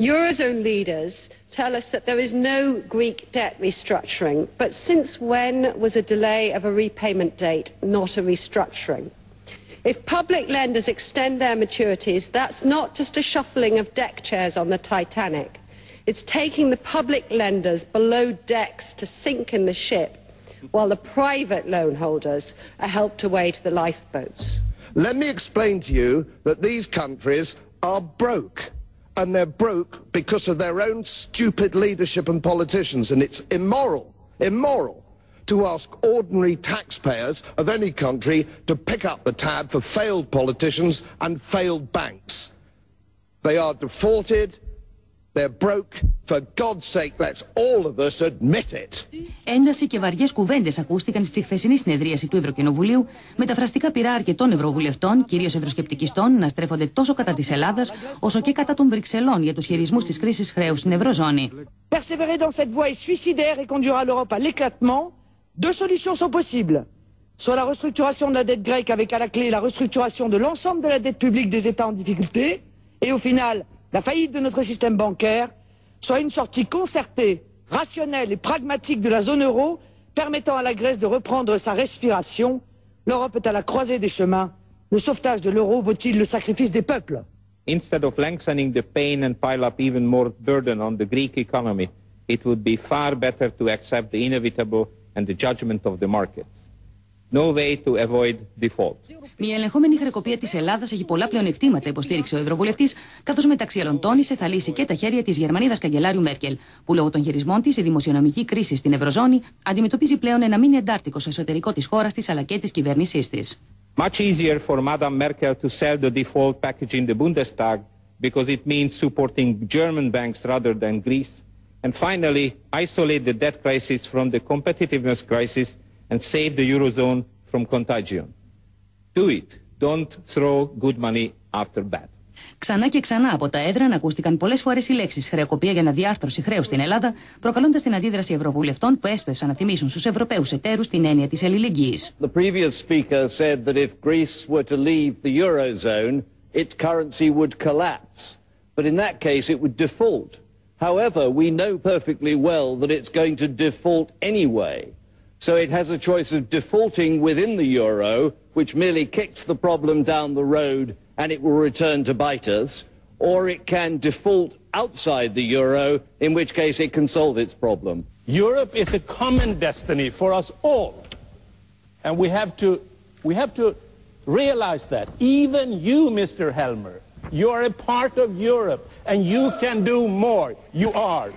Eurozone leaders tell us that there is no Greek debt restructuring, but since when was a delay of a repayment date not a restructuring? If public lenders extend their maturities, that's not just a shuffling of deck chairs on the Titanic. It's taking the public lenders below decks to sink in the ship, while the private loan holders are helped away to the lifeboats. Let me explain to you that these countries are broke. And they're broke because of their own stupid leadership and politicians. And it's immoral to ask ordinary taxpayers of any country to pick up the tab for failed politicians and failed banks. They are defaulted, they're broke. For God's sake, let's all of us admit it. Ένταση και βαριές κουβέντες ακούστηκαν στη χθεσινή συνεδρίαση του Ευρωκοινοβουλίου, με τα φραστικά πυρά αρκετών ευρωβουλευτών, κυρίως ευρωσκεπτικιστών, να στρέφονται τόσο κατά της Ελλάδας, όσο και κατά των Βρυξελών για τους χειρισμούς της κρίσης χρέους στην ευρωζώνη. Persévérer dans cette voie est suicidaire et conduira l'Europe à l'éclatement. Deux solutions sont possibles. Soit la restructuration de la dette grecque avec à la clé la restructuration de l'ensemble de la dette publique des États en difficulté, et au final, la faillite de notre système bancaire, soit une sortie concertée, rationnelle et pragmatique de la zone euro, permettant à la Grèce de reprendre sa respiration. L'Europe est à la croisée des chemins. Le sauvetage de l'euro vaut-il le sacrifice des peuples? Instead of lengthening the pain and pile up even more burden on the Greek economy, it would be far better to accept the inevitable and the judgment of the markets. No way to avoid default. Μια ελεγχόμενη χρεοκοπία της Ελλάδας έχει πολλά πλεονεκτήματα, υποστήριξε ο Ευρωβουλευτής, καθώς μεταξύ άλλων τόνισε θα λύσει και τα χέρια της Γερμανίδας καγκελάριου Μέρκελ, που λόγω των χειρισμών της η δημοσιονομική κρίση στην Ευρωζώνη αντιμετωπίζει πλέον ένα μήνυ εντάρτικο στο εσωτερικό της χώρας της αλλά και της κυβέρνησής της. Much easier for Madame Merkel to sell the default package in the Bundestag because it means supporting German banks rather than Greece. And finally, isolate the debt crisis from the competitiveness crisis and save the Eurozone from contagion. Do it. Don't throw good money after bad. Ξανά και ξανά από τα έδρανα ακούστηκαν πολλές φορές οι λέξεις χρεοκοπία για αναδιάρθρωση χρέους στην Ελλάδα, προκαλώντας την αντίδραση ευρωβουλευτών που έσπευσαν να θυμίσουν στους Ευρωπαίους εταίρους την έννοια της αλληλεγγύης. The previous speaker said that if Greece were to leave the Eurozone, its currency would collapse. But in that case it would default. However, we know perfectly well that it's going to default anyway. So it has a choice of defaulting within the euro, which merely kicks the problem down the road and it will return to bite us, or it can default outside the euro, in which case it can solve its problem. Europe is a common destiny for us all. And we have to realize that. Even you, Mr. Helmer, you are a part of Europe and you can do more. You are.